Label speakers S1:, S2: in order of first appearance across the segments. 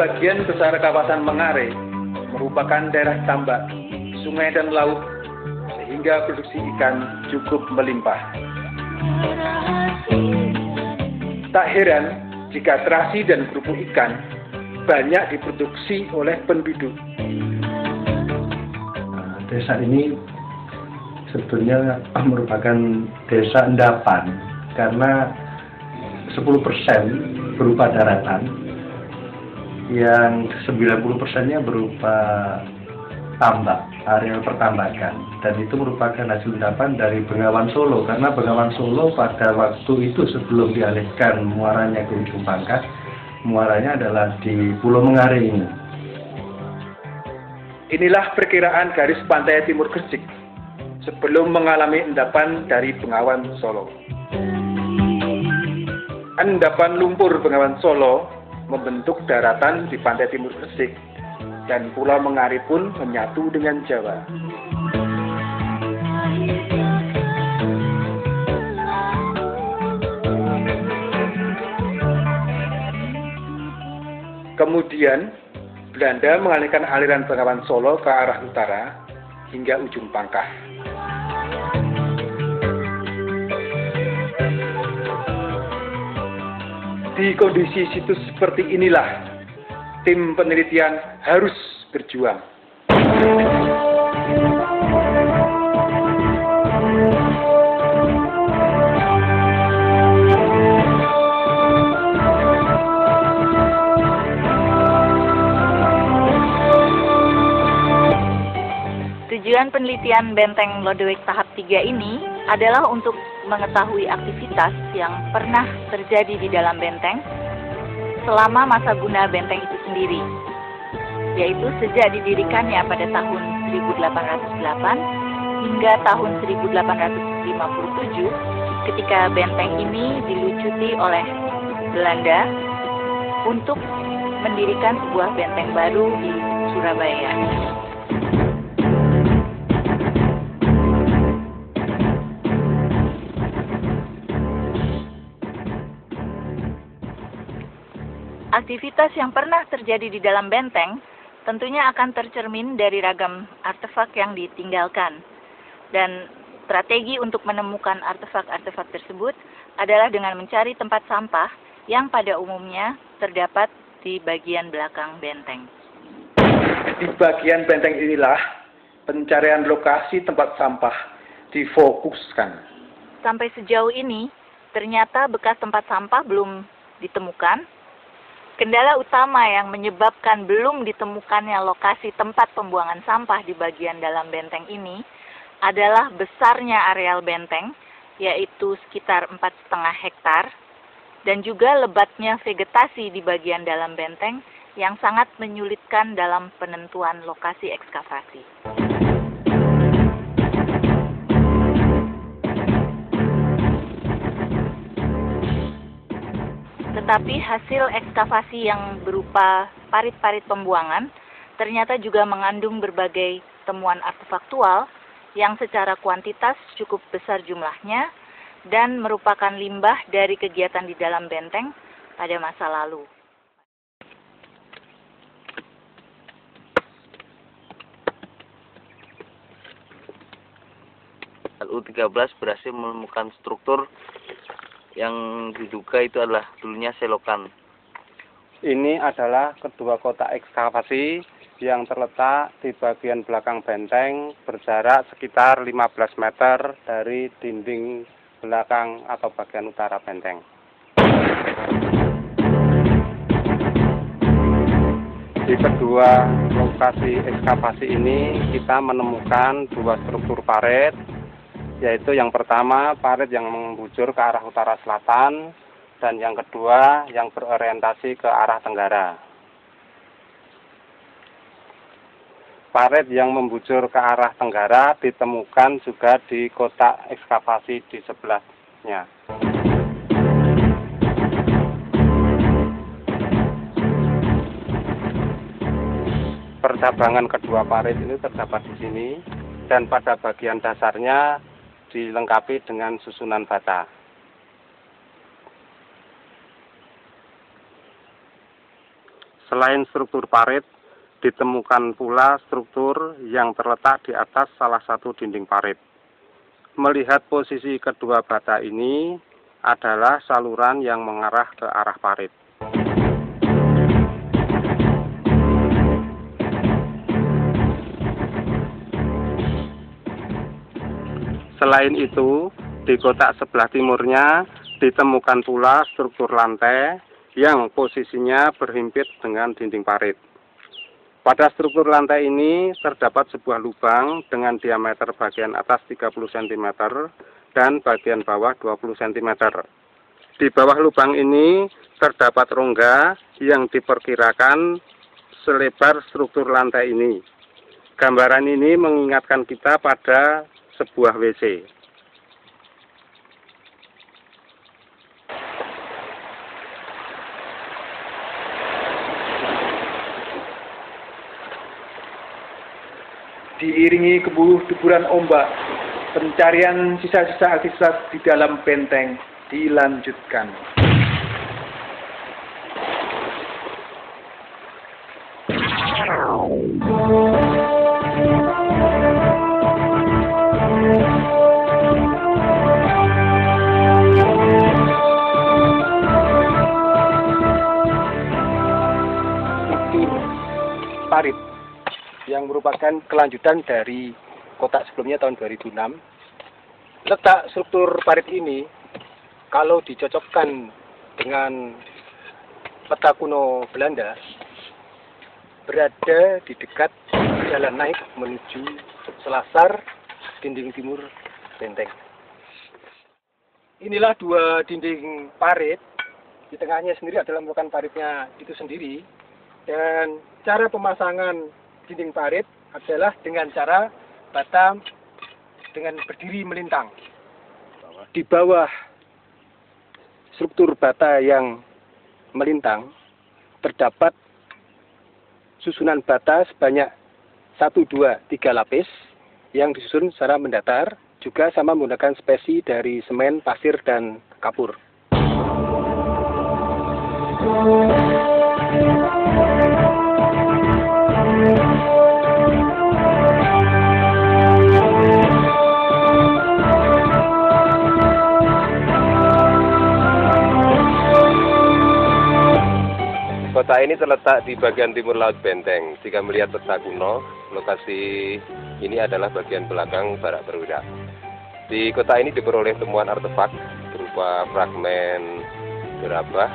S1: Sebagian besar kawasan Mengare merupakan daerah tambak, sungai dan laut, sehingga produksi ikan cukup melimpah. Tak heran jika terasi dan kerupuk ikan banyak diproduksi oleh penduduk.
S2: Desa ini sebetulnya merupakan desa endapan karena 10% berupa daratan, yang 90%-nya berupa tambak, areal pertambakan, dan itu merupakan hasil endapan dari Bengawan Solo, karena Bengawan Solo pada waktu itu sebelum dialihkan muaranya ke Ujung Pangkas, muaranya adalah di Pulau Mengare ini.
S1: Inilah perkiraan garis pantai timur Gresik sebelum mengalami endapan dari Bengawan Solo. Endapan lumpur Bengawan Solo membentuk daratan di pantai timur Gresik, dan Pulau Mengare pun menyatu dengan Jawa. Kemudian Belanda mengalihkan aliran Bengawan Solo ke arah utara hingga Ujung Pangkas. Di kondisi situs seperti inilah, tim penelitian harus berjuang.
S3: Tujuan penelitian Benteng Lodewijk tahap 3 ini adalah untuk mengetahui aktivitas yang pernah terjadi di dalam benteng selama masa guna benteng itu sendiri, yaitu sejak didirikannya pada tahun 1808 hingga tahun 1857 ketika benteng ini dilucuti oleh Belanda untuk mendirikan sebuah benteng baru di Surabaya. Aktivitas yang pernah terjadi di dalam benteng tentunya akan tercermin dari ragam artefak yang ditinggalkan. Dan strategi untuk menemukan artefak-artefak tersebut adalah dengan mencari tempat sampah yang pada umumnya terdapat di bagian belakang benteng.
S1: Di bagian benteng inilah pencarian lokasi tempat sampah difokuskan.
S3: Sampai sejauh ini, ternyata bekas tempat sampah belum ditemukan. Kendala utama yang menyebabkan belum ditemukannya lokasi tempat pembuangan sampah di bagian dalam benteng ini adalah besarnya areal benteng, yaitu sekitar 4,5 hektar, dan juga lebatnya vegetasi di bagian dalam benteng yang sangat menyulitkan dalam penentuan lokasi ekskavasi. Tetapi hasil ekskavasi yang berupa parit-parit pembuangan ternyata juga mengandung berbagai temuan artefaktual yang secara kuantitas cukup besar jumlahnya dan merupakan limbah dari kegiatan di dalam benteng pada masa lalu.
S4: U13 berhasil menemukan struktur yang diduga itu adalah dulunya selokan.
S5: Ini adalah kedua kotak ekskavasi yang terletak di bagian belakang benteng berjarak sekitar 15 meter dari dinding belakang atau bagian utara benteng. Di kedua lokasi ekskavasi ini kita menemukan dua struktur parit, yaitu yang pertama parit yang membujur ke arah utara selatan dan yang kedua yang berorientasi ke arah tenggara. Parit yang membujur ke arah tenggara ditemukan juga di kotak ekskavasi di sebelahnya. Percabangan kedua parit ini terdapat di sini dan pada bagian dasarnya dilengkapi dengan susunan bata. Selain struktur parit, ditemukan pula struktur yang terletak di atas salah satu dinding parit. Melihat posisi kedua bata ini adalah saluran yang mengarah ke arah parit. Selain itu, di kotak sebelah timurnya ditemukan pula struktur lantai yang posisinya berhimpit dengan dinding parit. Pada struktur lantai ini terdapat sebuah lubang dengan diameter bagian atas 30 cm dan bagian bawah 20 cm. Di bawah lubang ini terdapat rongga yang diperkirakan selebar struktur lantai ini. Gambaran ini mengingatkan kita pada sebuah WC.
S1: Diiringi deburan ombak, pencarian sisa-sisa aktivitas di dalam benteng dilanjutkan. Struktur parit yang merupakan kelanjutan dari kotak sebelumnya tahun 2006. Letak struktur parit ini kalau dicocokkan dengan peta kuno Belanda berada di dekat jalan naik menuju selasar dinding timur benteng. Inilah dua dinding parit. Di tengahnya sendiri adalah merupakan paritnya itu sendiri, dan cara pemasangan dinding parit adalah dengan cara bata dengan berdiri melintang. Di bawah struktur bata yang melintang terdapat susunan bata sebanyak 1, 2, 3 lapis yang disusun secara mendatar, juga sama menggunakan spesi dari semen, pasir, dan kapur.
S6: Kota ini terletak di bagian timur laut benteng. Jika melihat peta kuno, lokasi ini adalah bagian belakang barak perwira. Di kota ini diperoleh temuan artefak berupa fragmen gerabah,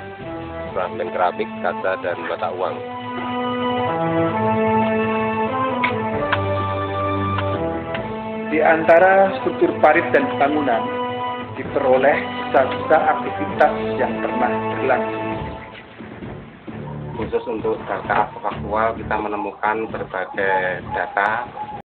S6: fragmen keramik, kaca, dan mata uang.
S1: Di antara struktur parit dan bangunan diperoleh sisa-sisa aktivitas yang pernah berlangsung.
S5: Khusus untuk data faktual, kita menemukan berbagai data